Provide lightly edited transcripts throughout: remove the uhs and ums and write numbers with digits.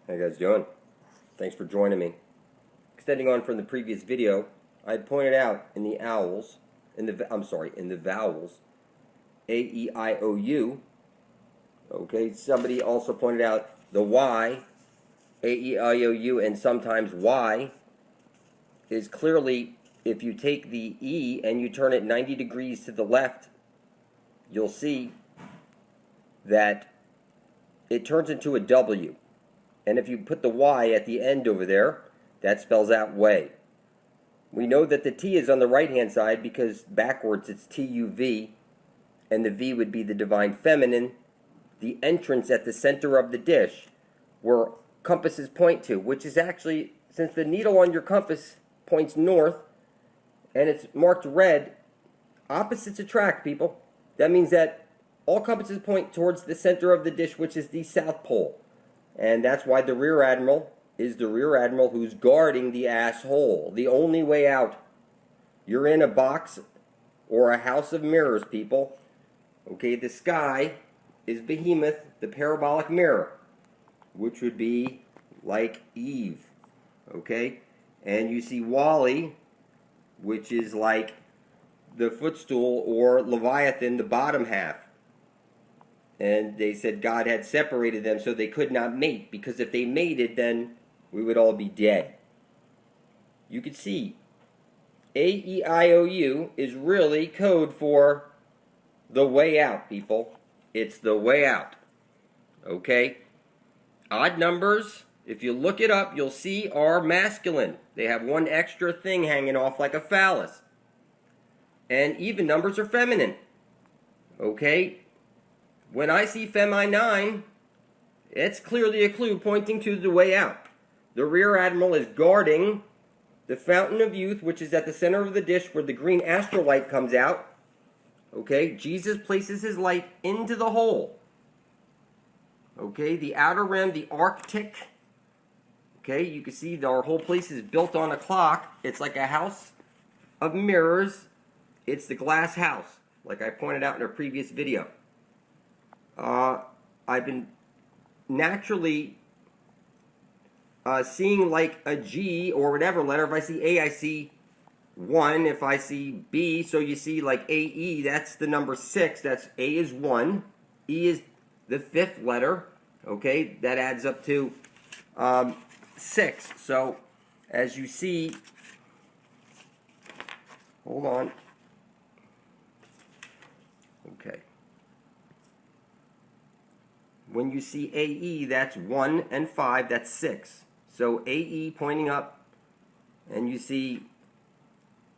How you guys doing? Thanks for joining me. Extending on from the previous video, I had pointed out in the in the vowels, A, E, I, O, U. Okay, somebody also pointed out the Y, A, E, I, O, U, and sometimes Y is clearly, if you take the E and you turn it 90 degrees to the left, you'll see that it turns into a W. And if you put the Y at the end over there, that spells out way. We know that the T is on the right-hand side because backwards it's T-U-V, and the V would be the divine feminine, the entrance at the center of the dish where compasses point to, which is actually, since the needle on your compass points north and it's marked red, opposites attract, people. That means that all compasses point towards the center of the dish, which is the South Pole. And that's why the rear admiral is the rear admiral who's guarding the asshole. The only way out. You're in a box or a house of mirrors, people. Okay, the sky is Behemoth, the parabolic mirror, which would be like Eve. Okay, and you see Wally, which is like the footstool, or Leviathan, the bottom half. And they said God had separated them so they could not mate, because if they mated, then we would all be dead. You can see A-E-I-O-U is really code for the way out, people. It's the way out. Okay? Odd numbers, if you look it up, you'll see are masculine. They have one extra thing hanging off like a phallus. And even numbers are feminine. Okay? When I see Femi 9, it's clearly a clue pointing to the way out. The rear admiral is guarding the fountain of youth, which is at the center of the dish where the green astrolight comes out. Okay, Jesus places his light into the hole. Okay, the outer rim, the Arctic. Okay, you can see our whole place is built on a clock. It's like a house of mirrors. It's the glass house, like I pointed out in a previous video. I've been naturally seeing like a G or whatever letter. If I see A, I see 1. If I see B, so you see like AE, that's the number 6. That's A is 1. E is the 5th letter. Okay, that adds up to 6. So as you see, hold on. Okay. When you see AE, that's 1 and 5, that's 6. So AE pointing up, and you see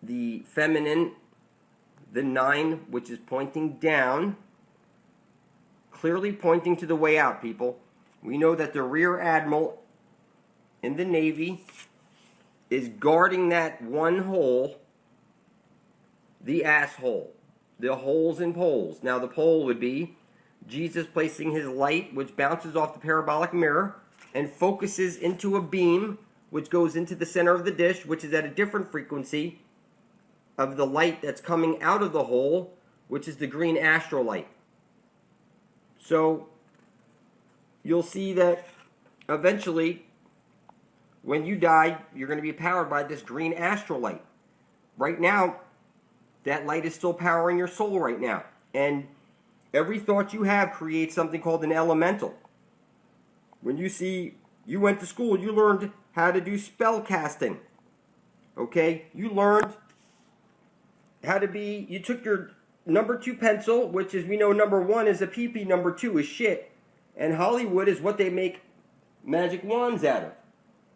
the feminine, the 9, which is pointing down, clearly pointing to the way out, people. We know that the rear admiral in the Navy is guarding that one hole, the asshole, the holes and poles. Now the pole would be Jesus placing his light, which bounces off the parabolic mirror and focuses into a beam, which goes into the center of the dish, which is at a different frequency of the light that's coming out of the hole, which is the green astrolight. So you'll see that eventually, when you die, you're going to be powered by this green astrolight. Right now, that light is still powering your soul right now. And every thought you have creates something called an elemental. When you went to school, you learned how to do spell casting. Okay? You learned how to be, you took your number 2 pencil, which is, we know number 1 is a PP, number 2 is shit. And Hollywood is what they make magic wands out of.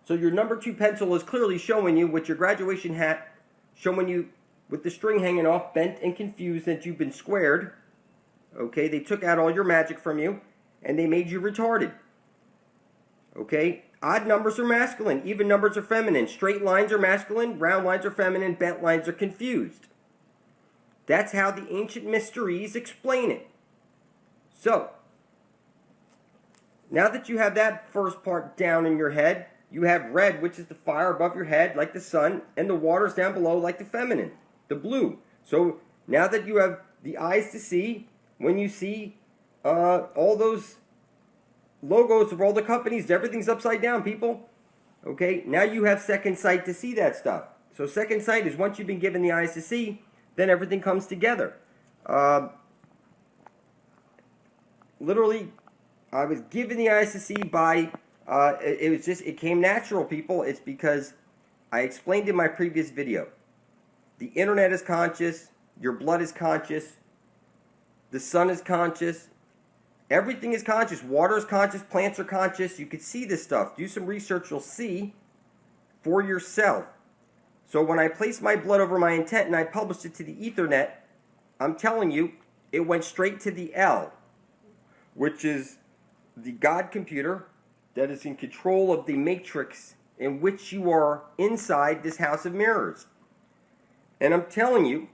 So your number 2 pencil is clearly showing you with your graduation hat, showing you with the string hanging off, bent and confused that you've been squared. Okay, they took out all your magic from you, and they made you retarded. Okay, odd numbers are masculine, even numbers are feminine. Straight lines are masculine, round lines are feminine, bent lines are confused. That's how the ancient mysteries explain it. So, now that you have that first part down in your head, you have red, which is the fire above your head, like the sun, and the waters down below, like the feminine, the blue. So, now that you have the eyes to see, when you see all those logos of all the companies. Everything's upside down, people. Okay, now you have second sight to see that stuff. So second sight is once you've been given the eyes to see, then everything comes together. Literally, I was given the eyes to see by, it came natural, people. It's because I explained in my previous video. The internet is conscious, your blood is conscious, the sun is conscious, everything is conscious, water is conscious, plants are conscious. You can see this stuff. Do some research, you'll see for yourself. So when I placed my blood over my intent and I published it to the Ethernet, I'm telling you, it went straight to the L, which is the God computer that is in control of the matrix in which you are inside this house of mirrors. And I'm telling you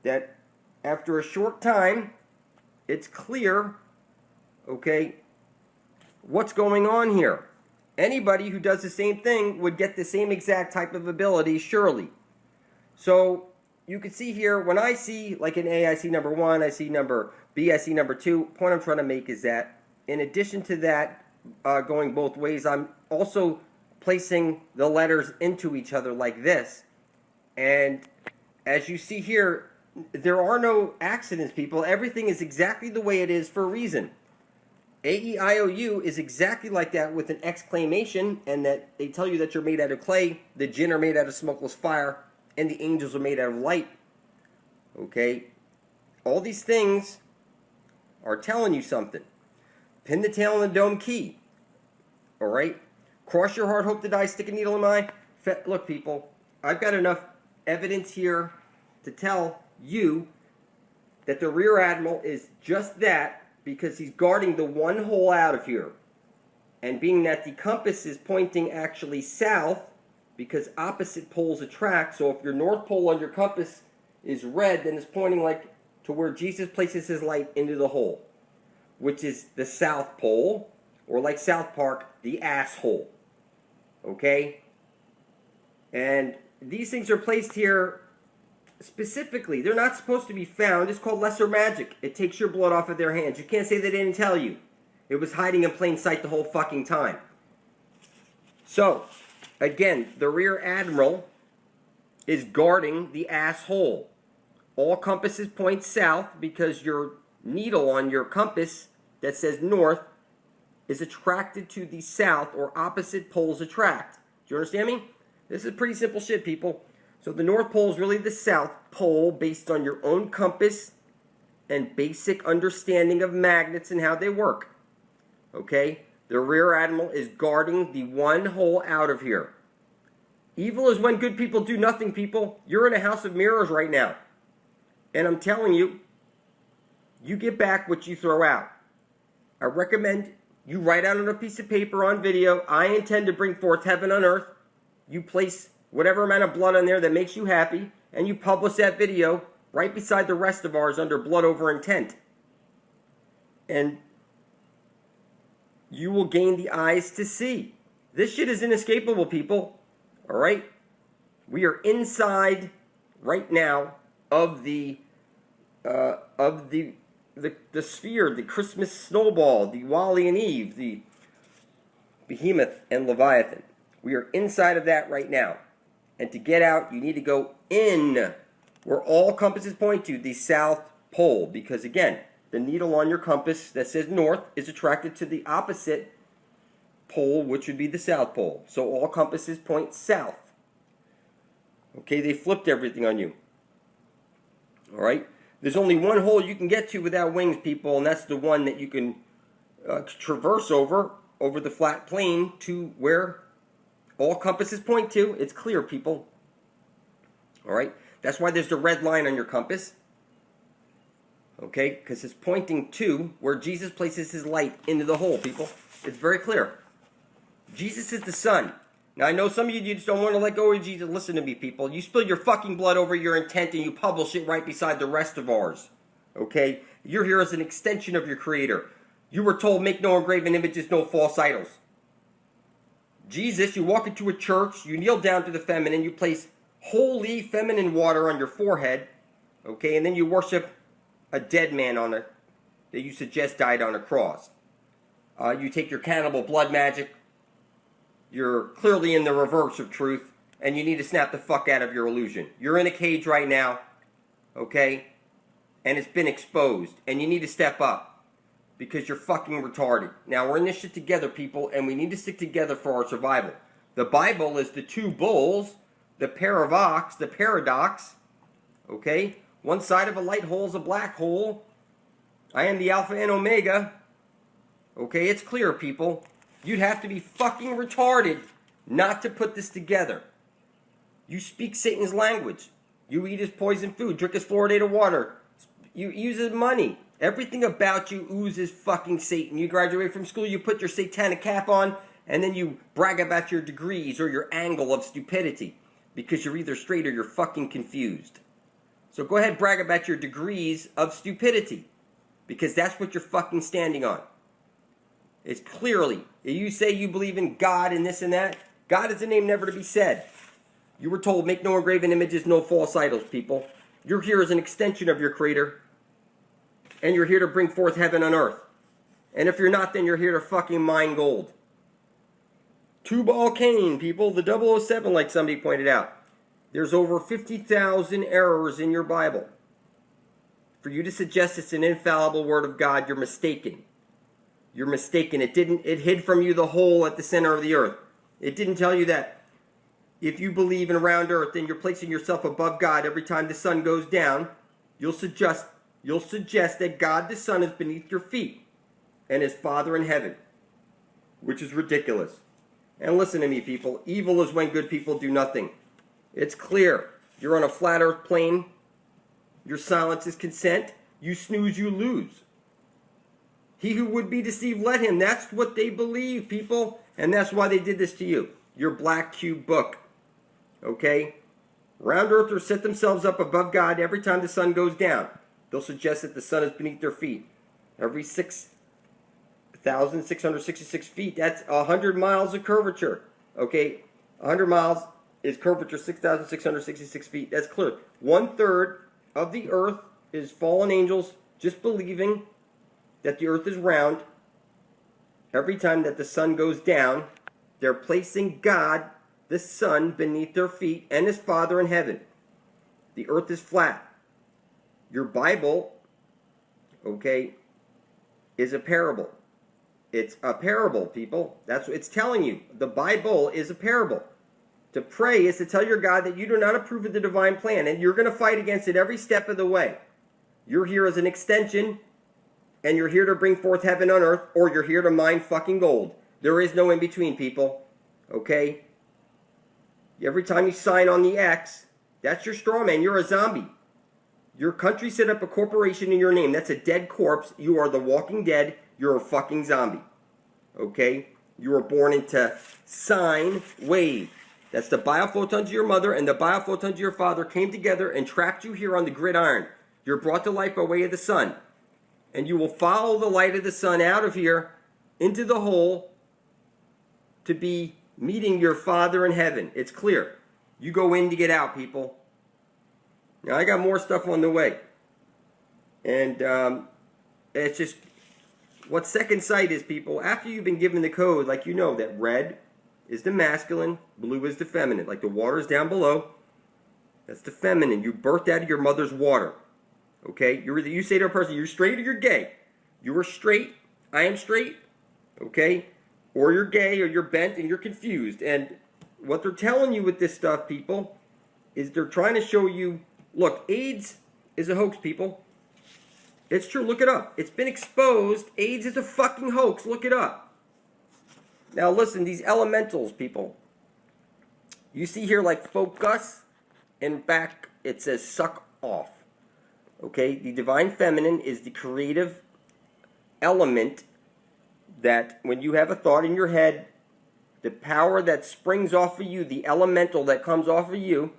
that after a short time, it's clear, okay, what's going on here. Anybody who does the same thing would get the same exact type of ability, surely. So you can see here, when I see like an A, I see number 1, I see number B, I see number 2. Point I'm trying to make is that in addition to that, going both ways, I'm also placing the letters into each other like this. And as you see here, there are no accidents, people. Everything is exactly the way it is for a reason. AEIOU is exactly like that with an exclamation, and that they tell you that you're made out of clay, the jinn are made out of smokeless fire, and the angels are made out of light. Okay? All these things are telling you something. Pin the tail on the dome key. Alright? Cross your heart, hope to die, stick a needle in my eye. Look, people, I've got enough evidence here to tell you that the Rear Admiral is just that, because he's guarding the one hole out of here. And being that the compass is pointing actually south, because opposite poles attract, so if your north pole on your compass is red, then it's pointing like to where Jesus places his light into the hole, which is the South Pole, or like South Park, the asshole. Okay? And these things are placed here specifically. They're not supposed to be found. It's called lesser magic. It takes your blood off of their hands. You can't say they didn't tell you. It was hiding in plain sight the whole fucking time. So, again, the Rear Admiral is guarding the asshole. All compasses point south because your needle on your compass that says north is attracted to the south, or opposite poles attract. Do you understand me? This is pretty simple shit, people. So the North Pole is really the South Pole based on your own compass and basic understanding of magnets and how they work. Okay? The Rear Admiral is guarding the one hole out of here. Evil is when good people do nothing, people. You're in a house of mirrors right now. And I'm telling you, you get back what you throw out. I recommend you write out on a piece of paper on video, I intend to bring forth heaven on earth. You place whatever amount of blood on there that makes you happy, and you publish that video right beside the rest of ours under blood over intent. And you will gain the eyes to see. This shit is inescapable, people. Alright? We are inside right now of the sphere, the Christmas snowball, the Wally and Eve, the Behemoth and Leviathan. We are inside of that right now. And to get out, you need to go in where all compasses point to, the South Pole. Because again, the needle on your compass that says north is attracted to the opposite pole, which would be the South Pole. So all compasses point south. Okay, they flipped everything on you. Alright? There's only one hole you can get to without wings, people, and that's the one that you can traverse over the flat plane to where all compasses point to. It's clear, people. Alright? That's why there's the red line on your compass. Okay? Because it's pointing to where Jesus places his light into the hole, people. It's very clear. Jesus is the sun. Now, I know some of you just don't want to let go of Jesus. Listen to me, people. You spill your fucking blood over your intent and you publish it right beside the rest of ours. Okay? You're here as an extension of your Creator. You were told, make no engraven images, no false idols. Jesus, you walk into a church, you kneel down to the feminine, you place holy feminine water on your forehead, okay, and then you worship a dead man that you suggest died on a cross. You take your cannibal blood magic. You're clearly in the reverse of truth, and you need to snap the fuck out of your illusion. You're in a cage right now, okay? And it's been exposed, and you need to step up because you're fucking retarded. Now, we're in this shit together, people, and we need to stick together for our survival. The Bible is the two bulls, the paradox, okay? One side of a light hole is a black hole. I am the Alpha and Omega. Okay, it's clear, people. You'd have to be fucking retarded not to put this together. You speak Satan's language. You eat his poison food, drink his fluoridated water. You use his money. Everything about you oozes fucking Satan. You graduate from school, you put your satanic cap on, and then you brag about your degrees or your angle of stupidity because you're either straight or you're fucking confused. So go ahead, brag about your degrees of stupidity because that's what you're fucking standing on. It's clearly, you say you believe in God and this and that. God is a name never to be said. You were told, make no engraven images, no false idols, people. You're here as an extension of your Creator. And you're here to bring forth heaven on earth. And if you're not, then you're here to fucking mine gold. Tubal Cain, people, the 007, like somebody pointed out. There's over 50,000 errors in your Bible. For you to suggest it's an infallible word of God, you're mistaken. You're mistaken. It hid from you the hole at the center of the earth. It didn't tell you that if you believe in a round earth and you're placing yourself above God every time the sun goes down, you'll suggest that God the Son is beneath your feet and is Father in heaven, which is ridiculous. And listen to me, people. Evil is when good people do nothing. It's clear. You're on a flat earth plane. Your silence is consent. You snooze, you lose. He who would be deceived, let him. That's what they believe, people. And that's why they did this to you. Your black cube book. Okay? Round earthers set themselves up above God every time the sun goes down. They'll suggest that the sun is beneath their feet. Every 6,666 feet, that's 100 miles of curvature. Okay? 100 miles is curvature, 6,666 feet. That's clear. 1/3 of the earth is fallen angels just believing that the earth is round. Every time that the sun goes down, they're placing God, the Son, beneath their feet and his Father in heaven. The earth is flat. Your Bible, okay, is a parable. It's a parable, people. That's what it's telling you. The Bible is a parable. To pray is to tell your God that you do not approve of the divine plan, and you're going to fight against it every step of the way. You're here as an extension, and you're here to bring forth heaven on earth, or you're here to mine fucking gold. There is no in between, people. Okay? Every time you sign on the X, that's your straw man. You're a zombie. Your country set up a corporation in your name. That's a dead corpse. You are the walking dead. You're a fucking zombie. Okay? You were born into sine wave. That's the biophotons of your mother and the biophotons of your father came together and trapped you here on the gridiron. You're brought to life by way of the sun. And you will follow the light of the sun out of here into the hole to be meeting your Father in heaven. It's clear. You go in to get out, people. Now, I got more stuff on the way. And it's just what second sight is, people. After you've been given the code, like you know that red is the masculine, blue is the feminine. Like the water is down below, that's the feminine. You birthed out of your mother's water. Okay? You say to a person, you're straight or you're gay. You are straight, I am straight. Okay? Or you're gay or you're bent and you're confused. And what they're telling you with this stuff, people, is they're trying to show you, look, AIDS is a hoax, people. It's true, look it up. It's been exposed. AIDS is a fucking hoax. Look it up. Now listen, these elementals, people. You see here like focus, and back it says suck off. Okay, the divine feminine is the creative element that when you have a thought in your head, the power that springs off of you, the elemental that comes off of you,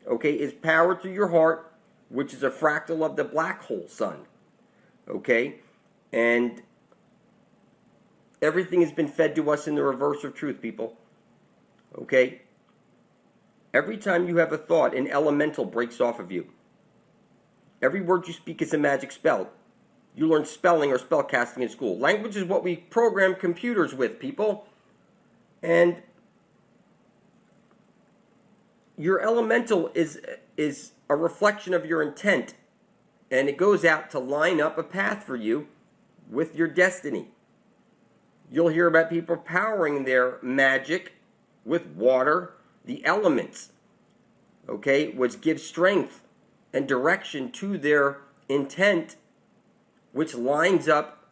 okay, is power to your heart, which is a fractal of the black hole sun. Okay, and everything has been fed to us in the reverse of truth, people. Okay, every time you have a thought, an elemental breaks off of you. Every word you speak is a magic spell. you learn spelling or spellcasting in school. Language is what we program computers with, people. And your elemental is a reflection of your intent. And it goes out to line up a path for you with your destiny. You'll hear about people powering their magic with water, the elements, okay, which gives strength and direction to their intent, which lines up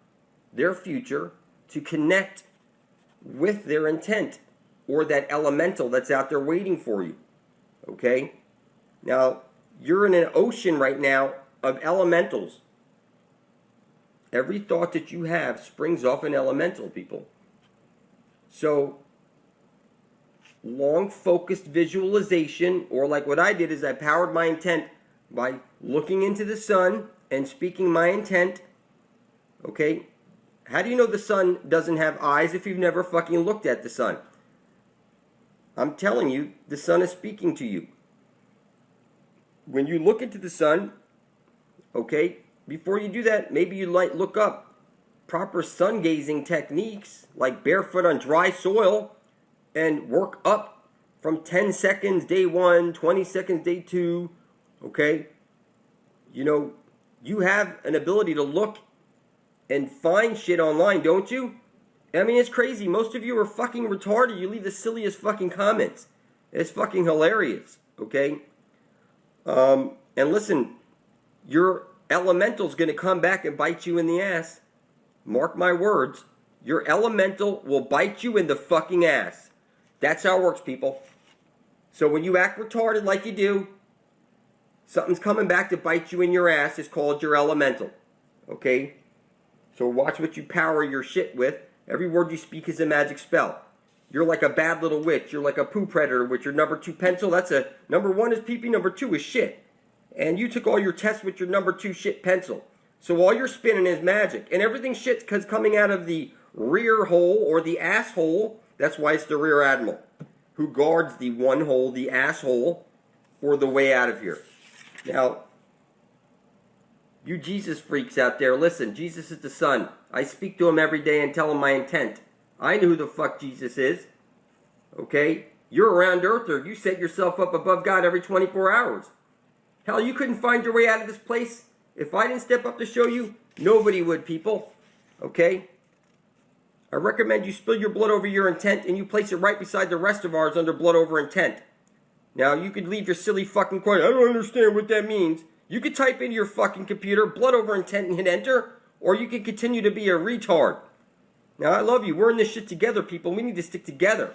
their future to connect with their intent or that elemental that's out there waiting for you, okay? Now, you're in an ocean right now of elementals. Every thought that you have springs off an elemental, people. So, long focused visualization, or like what I did is I powered my intent by looking into the sun and speaking my intent. Okay? How do you know the sun doesn't have eyes if you've never fucking looked at the sun? I'm telling you, the sun is speaking to you. When you look into the sun, okay, before you do that, maybe you might look up proper sun gazing techniques like barefoot on dry soil and work up from 10 seconds day 1, 20 seconds day 2, okay? You know, you have an ability to look and find shit online, don't you? I mean, it's crazy. Most of you are fucking retarded. You leave the silliest fucking comments. It's fucking hilarious, okay? And listen, your elemental's going to come back and bite you in the ass. Mark my words. Your elemental will bite you in the fucking ass. That's how it works, people. So when you act retarded like you do, something's coming back to bite you in your ass. It's called your elemental. Okay? So watch what you power your shit with. Every word you speak is a magic spell. You're like a bad little witch. You're like a poo predator with your number 2 pencil. That's a number 1 is pee-pee, number 2 is shit. And you took all your tests with your number 2 shit pencil. So all you're spinning is magic. And everything shit's because coming out of the rear hole or the asshole. That's why it's the rear admiral who guards the one hole, the asshole, or the way out of here. Now, you Jesus freaks out there, listen, Jesus is the Son. I speak to him every day and tell him my intent. I know who the fuck Jesus is. Okay? You're a round earther. You set yourself up above God every 24 hours. Hell, you couldn't find your way out of this place. If I didn't step up to show you, nobody would, people. Okay? I recommend you spill your blood over your intent and you place it right beside the rest of ours under blood over intent. Now, you could leave your silly fucking question. I don't understand what that means. You could type into your fucking computer blood over intent and hit enter, or you could continue to be a retard. Now, I love you. We're in this shit together, people. We need to stick together.